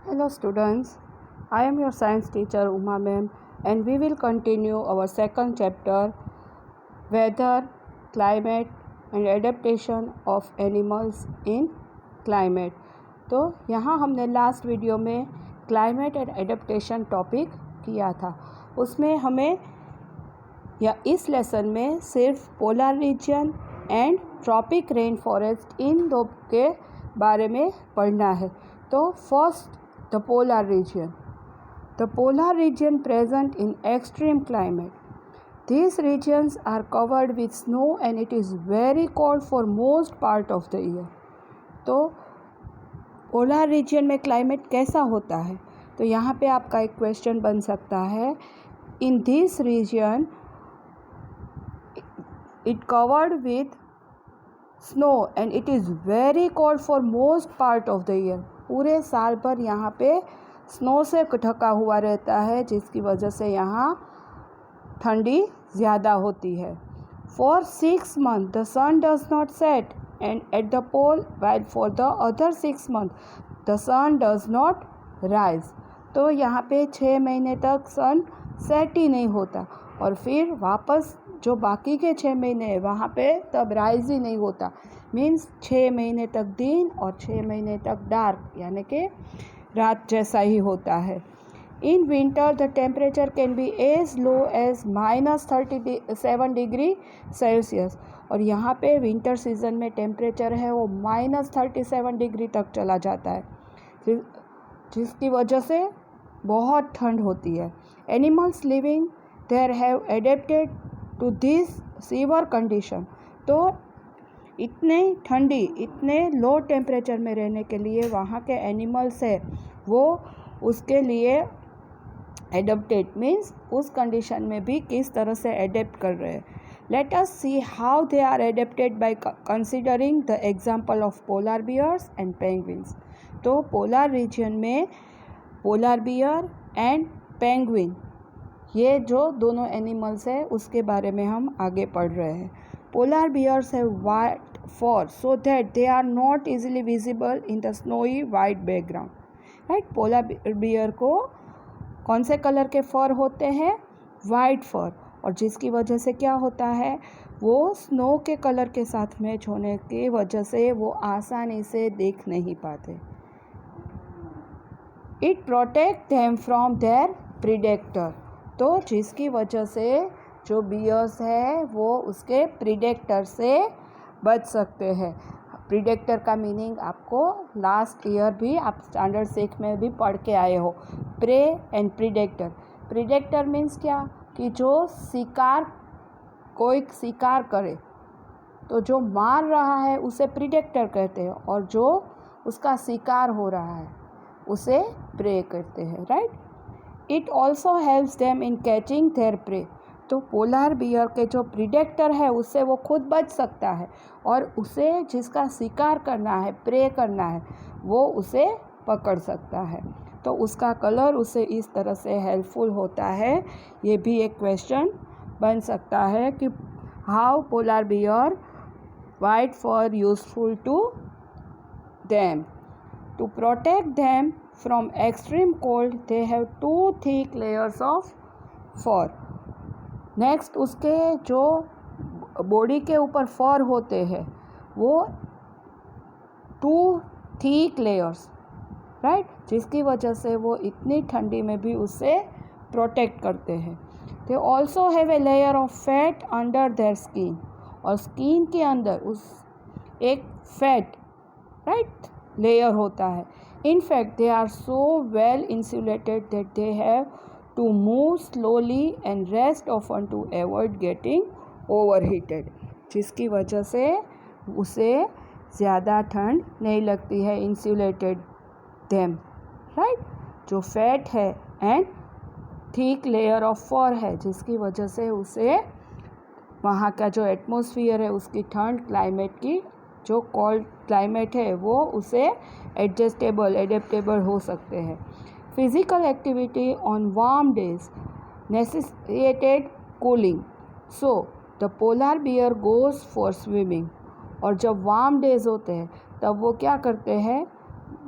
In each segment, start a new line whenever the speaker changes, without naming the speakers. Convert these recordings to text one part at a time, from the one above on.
Hello students, I am your science teacher Uma ma'am and we will continue our second chapter weather, climate and adaptation of animals in climate। तो यहाँ हमने last video में climate and adaptation topic किया था। उसमें हमें या इस लेसन में सिर्फ polar region and tropic rain forest इन दो के बारे में पढ़ना है। तो first the polar region. The polar region present in extreme climate. These regions are covered with snow and it is very cold for most part of the year. तो polar region में क्लाइमेट कैसा होता है? तो यहाँ पे आपका एक क्वेश्चन बन सकता है, in this region it covered with snow and it is very cold for most part of the year. पूरे साल भर यहाँ पे स्नो से ढका हुआ रहता है, जिसकी वजह से यहाँ ठंडी ज़्यादा होती है। For 6 months the sun does not set and at the pole, while for the other 6 months the sun does not rise. तो यहाँ पे 6 महीने तक सन सेट ही नहीं होता और फिर वापस जो बाकी के 6 महीने हैं वहाँ पे तब राइज ही नहीं होता। मीन्स 6 महीने तक दिन और 6 महीने तक डार्क, यानी कि रात जैसा ही होता है। In winter the temperature can be as low as -37 degree Celsius. और यहाँ पे विंटर सीजन में टेम्परेचर है वो -37 डिग्री तक चला जाता है, जिसकी वजह से बहुत ठंड होती है। Animals living there have adapted to this severe condition. तो इतने ठंडी, इतने लो टेम्परेचर में रहने के लिए वहाँ के एनिमल्स है वो उसके लिए एडेप्टेड, मीन्स उस कंडीशन में भी किस तरह से एडेप्ट कर रहे हैं। Let us see how they are adapted by considering the example of polar bears and penguins. तो पोलर रीजन में पोलर बियर एंड पेंगुइन, ये जो दोनों एनिमल्स है उसके बारे में हम आगे पढ़ रहे हैं। Polar bears have white fur so that they are not easily visible in the snowy white background. Right, polar bear को कौन से कलर के फर होते हैं? White fur. और जिसकी वजह से क्या होता है, वो स्नो के कलर के साथ मैच होने की वजह से वो आसानी से देख नहीं पाते। It protect them from their predator. तो जिसकी वजह से जो बियर्स है वो उसके प्रीडेक्टर से बच सकते हैं। प्रीडेक्टर का मीनिंग आपको लास्ट ईयर भी आप स्टैंडर्ड 6 में भी पढ़ के आए हो, प्रे एंड प्रीडेक्टर। प्रीडेक्टर मीन्स क्या कि जो शिकार, कोई शिकार करे तो जो मार रहा है उसे प्रीडेक्टर कहते हैं और जो उसका शिकार हो रहा है उसे प्रे कहते हैं। Right. It also helps them in catching there pray. तो पोलर बियर के जो प्रीडेक्टर है उससे वो खुद बच सकता है और उसे जिसका शिकार करना है, प्रे करना है, वो उसे पकड़ सकता है। तो उसका कलर उसे इस तरह से हेल्पफुल होता है। ये भी एक क्वेश्चन बन सकता है कि how polar bear white fur useful to them. To protect them from extreme cold they have 2 thick layers of fur. Next, उसके जो बॉडी के ऊपर फर होते हैं वो 2 thick layers, राइट, जिसकी वजह से वो इतनी ठंडी में भी उससे प्रोटेक्ट करते हैं। They also have a layer of fat under their skin. और स्किन के अंदर उस एक फैट, राइट, लेयर होता है। In fact they are so well insulated that they have to move slowly and rest often to avoid getting overheated, जिसकी वजह से उसे ज़्यादा ठंड नहीं लगती है। इंसुलेटेड देम, राइट, जो फैट है एंड थिक लेयर ऑफ फर है, जिसकी वजह से उसे वहाँ का जो एटमॉस्फेयर है उसकी ठंड, क्लाइमेट की जो कोल्ड क्लाइमेट है वो उसे एडजस्टेबल, एडेप्टेबल हो सकते हैं। Physical activity on warm days necessitated cooling, so the polar bear goes for swimming. और जब वार्म डेज होते हैं तब वो क्या करते हैं?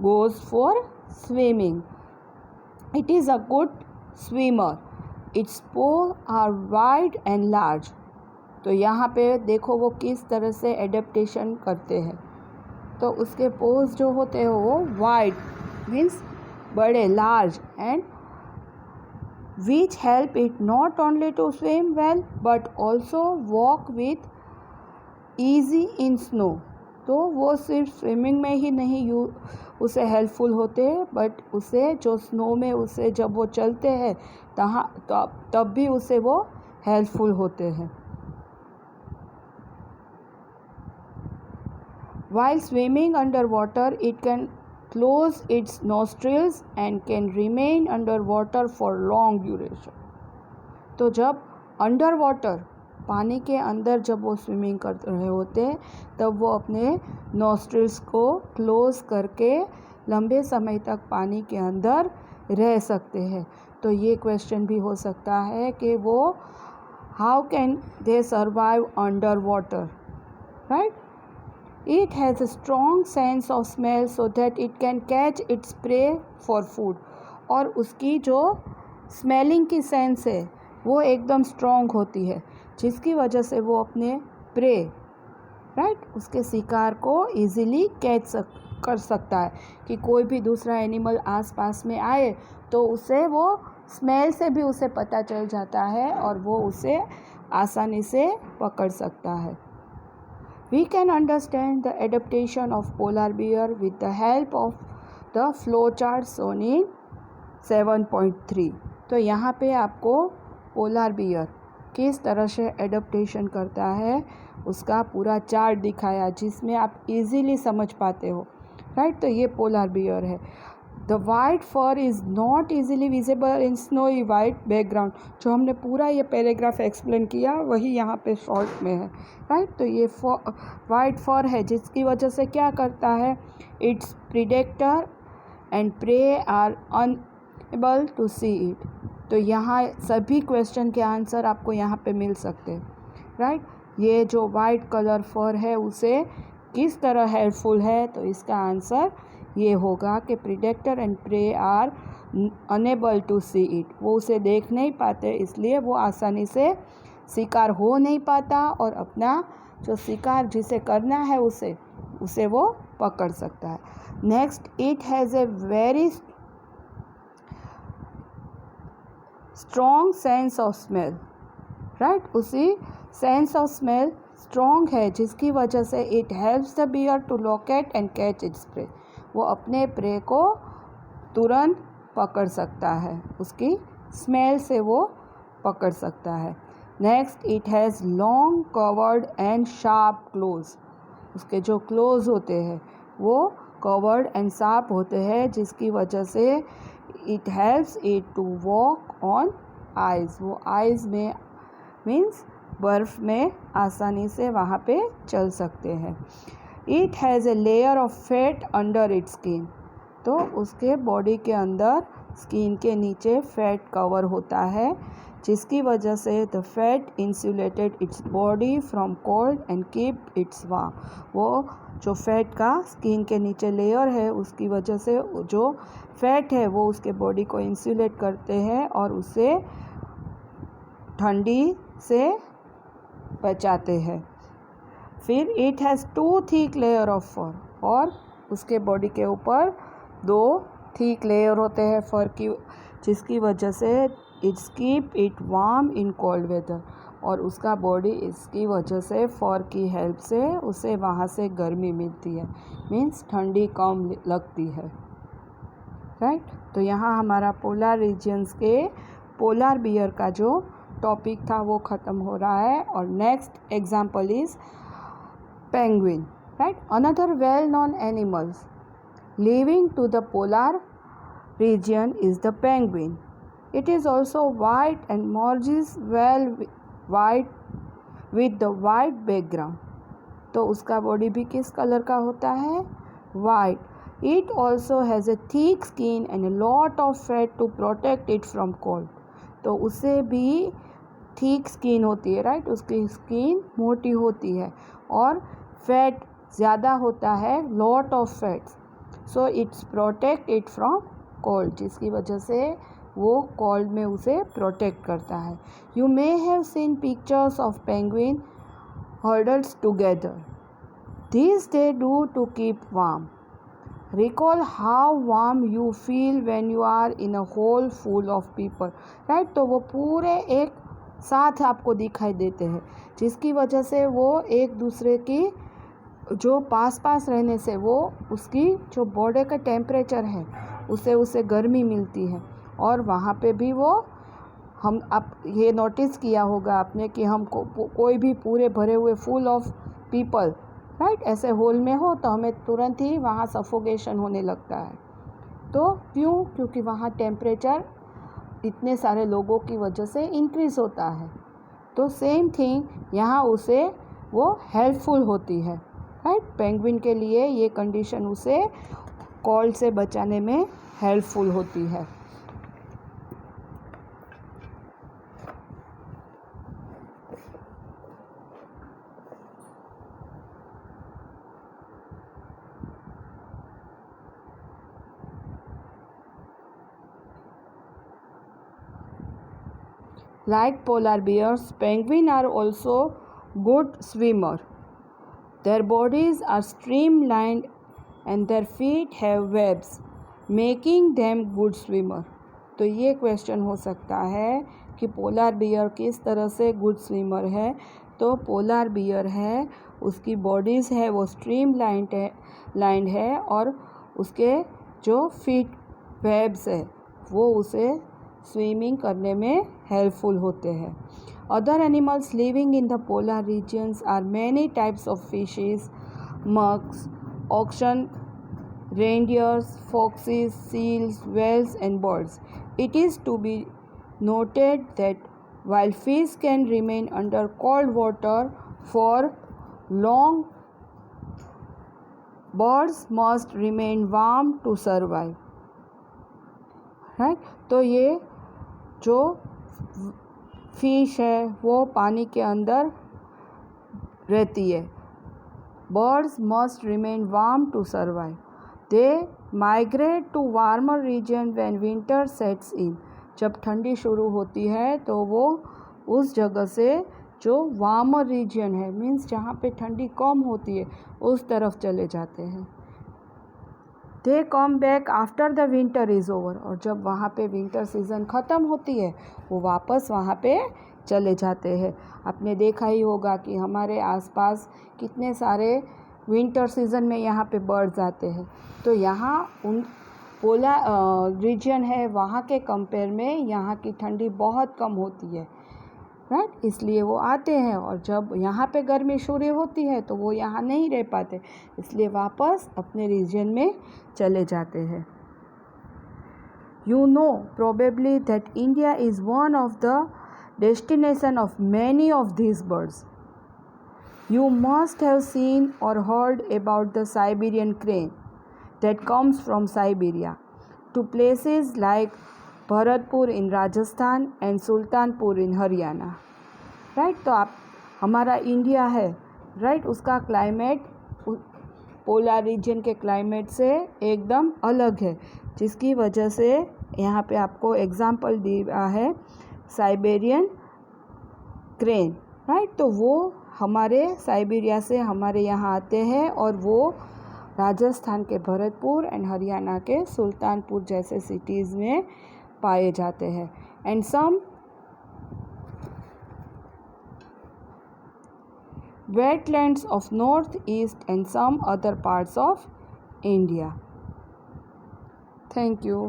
goes for swimming. It is a good swimmer. Its paws are wide and large. तो यहाँ पे देखो वो किस तरह से एडेप्टेशन करते हैं. तो उसके पोज जो होते हैं वो वाइड मीन्स बड़े, large, and which help it not only to swim well but also walk with easy in snow. तो वो सिर्फ स्विमिंग में ही नहीं उसे हेल्पफुल होते हैं, बट उसे जो स्नो में उसे जब वो चलते हैं तब भी उसे वो हेल्पफुल होते हैं. While swimming underwater, it can close its nostrils and can remain underwater for long duration. तो जब अंडर वाटर पानी के अंदर जब वो स्विमिंग कर रहे होते हैं तब वो अपने नॉस्ट्रिल्स को क्लोज करके लंबे समय तक पानी के अंदर रह सकते हैं. तो ये क्वेश्चन भी हो सकता है कि वो how can they survive under water, right. It has a strong sense of smell so that it can catch its prey for food. और उसकी जो स्मेलिंग की सेंस है वो एकदम स्ट्रॉन्ग होती है जिसकी वजह से वो अपने प्रे, राइट, उसके शिकार को इजीली कर सकता है कि कोई भी दूसरा एनिमल आसपास में आए तो उसे वो स्मेल से भी उसे पता चल जाता है और वो उसे आसानी से पकड़ सकता है. We can understand the adaptation of polar bear with the help of the flowchart shown in 7.3. तो यहाँ पे आपको पोलर बियर किस तरह से एडेप्टेशन करता है उसका पूरा चार्ट दिखाया जिसमें आप इजीली समझ पाते हो, राइट. तो ये पोलर बियर है. The white fur is not easily visible in snowy white background. जो हमने पूरा ये पैराग्राफ एक्सप्लेन किया वही यहाँ पे शॉर्ट में है, राइट. तो ये वाइट फर है जिसकी वजह से क्या करता है, it's predator and prey are unable to see it. तो यहाँ सभी क्वेश्चन के आंसर आपको यहाँ पे मिल सकते हैं, राइट. ये जो वाइट कलर फर है उसे किस तरह हेल्पफुल है, तो इसका आंसर ये होगा कि predator and prey are unable to see it. वो उसे देख नहीं पाते इसलिए वो आसानी से शिकार हो नहीं पाता और अपना जो शिकार जिसे करना है उसे वो पकड़ सकता है. Next, it has a very strong sense of smell, right. उसी सेंस ऑफ स्मेल स्ट्रॉन्ग है जिसकी वजह से it helps the bear to locate and catch its prey. वो अपने प्रे को तुरंत पकड़ सकता है, उसकी स्मेल से वो पकड़ सकता है. Next, it has long covered and sharp close. उसके जो क्लोज होते हैं वो कवर्ड एंड शार्प होते हैं जिसकी वजह से it helps it to walk on ice. वो आइस में मीन्स बर्फ़ में आसानी से वहाँ पे चल सकते हैं. It has a layer of fat under its skin. तो उसके बॉडी के अंदर स्किन के नीचे फैट कवर होता है जिसकी वजह से the fat insulated its body from cold and keep its warm. वो जो फैट का स्किन के नीचे लेयर है उसकी वजह से जो फैट है वो उसके बॉडी को इंसुलेट करते हैं और उसे ठंडी से बचाते हैं. फिर it has 2 thick layer of fur. और उसके बॉडी के ऊपर 2 थिक लेयर होते हैं फर की जिसकी वजह से its keep it warm in cold weather. और उसका बॉडी इसकी वजह से फर की हेल्प से उसे वहाँ से गर्मी मिलती है, मीन्स ठंडी कम लगती है, राइट. तो यहाँ हमारा पोलर रीजन्स के पोलर बियर का जो टॉपिक था वो ख़त्म हो रहा है. और next example is penguin, right. Another well-known animals living to the polar region is the penguin. It is also white and merges well white with the white background. तो उसका बॉडी भी किस कलर का होता है, white. It also has a thick skin and a lot of fat to protect it from cold. तो उसे भी थिक स्किन होती है, राइट. उसकी स्किन मोटी होती है और फैट ज़्यादा होता है, lot of fats, so it's protect it from cold, जिसकी वजह से वो कोल्ड में उसे प्रोटेक्ट करता है. You may have seen pictures of penguin huddles together. This they do to keep warm. Recall how warm you feel when you are in a hole full of people. Right, तो वो पूरे एक साथ आपको दिखाई देते हैं, जिसकी वजह से वो एक दूसरे की जो पास पास रहने से वो उसकी जो बॉडी का टेम्परेचर है उसे गर्मी मिलती है. और वहाँ पे भी वो हम आप ये नोटिस किया होगा आपने कि हम कोई भी पूरे भरे हुए फुल ऑफ पीपल राइट ऐसे होल में हो तो हमें तुरंत ही वहाँ सफोकेशन होने लगता है. तो क्यों? क्योंकि वहाँ टेम्परेचर इतने सारे लोगों की वजह से इंक्रीज़ होता है. तो सेम थिंग यहाँ उसे वो हेल्पफुल होती है. राइट, पेंगुइन के लिए ये कंडीशन उसे कोल्ड से बचाने में हेल्पफुल होती है. Like polar bears, penguins are also good swimmers. Their bodies are streamlined and their feet have webs, making them good swimmers. तो ये क्वेश्चन हो सकता है कि पोलर बियर किस तरह से गुड स्विमर है. तो पोलर बियर है, उसकी बॉडीज़ है वो लाइंड है और उसके जो फीट वेब्स है वो उसे स्विमिंग करने में हेल्पफुल होते हैं. Other animals living in the polar regions are many types of fishes, मक्स, oxen, reindeers, foxes, seals, whales and birds. It is to be noted that while fish can remain under cold water for long, birds must remain warm to survive. Right? तो ये जो fish है वो पानी के अंदर रहती है. Birds must remain warm to survive. They migrate to warmer region when winter sets in. जब ठंडी शुरू होती है तो वो उस जगह से जो वार्मर रीजन है मीन्स जहाँ पे ठंडी कम होती है उस तरफ चले जाते हैं. They come back after the winter is over. और जब वहाँ पे विंटर सीज़न ख़त्म होती है वो वापस वहाँ पे चले जाते हैं. आपने देखा ही होगा कि हमारे आसपास कितने सारे विंटर सीज़न में यहाँ पे बर्ड्स आते हैं. तो यहाँ उन पोलर रीजन है वहाँ के कंपेयर में यहाँ की ठंडी बहुत कम होती है. राइट, इसलिए वो आते हैं और जब यहाँ पे गर्मी शुरू होती है तो वो यहाँ नहीं रह पाते, इसलिए वापस अपने रीजन में चले जाते हैं. You know probably that India is one of the destination of many of these birds. You must have seen or heard about the Siberian crane that comes from Siberia to places like Bharatpur in Rajasthan and Sultanpur in Haryana. Right, तो आप हमारा India है right उसका climate polar region के climate से एकदम अलग है, जिसकी वजह से यहाँ पे आपको एग्जांपल दिया है साइबेरियन क्रेन. राइट, तो वो हमारे साइबेरिया से हमारे यहाँ आते हैं और वो राजस्थान के भरतपुर एंड हरियाणा के सुल्तानपुर जैसे सिटीज़ में पाए जाते हैं. And some wetlands of northeast and some other parts of India. Thank you.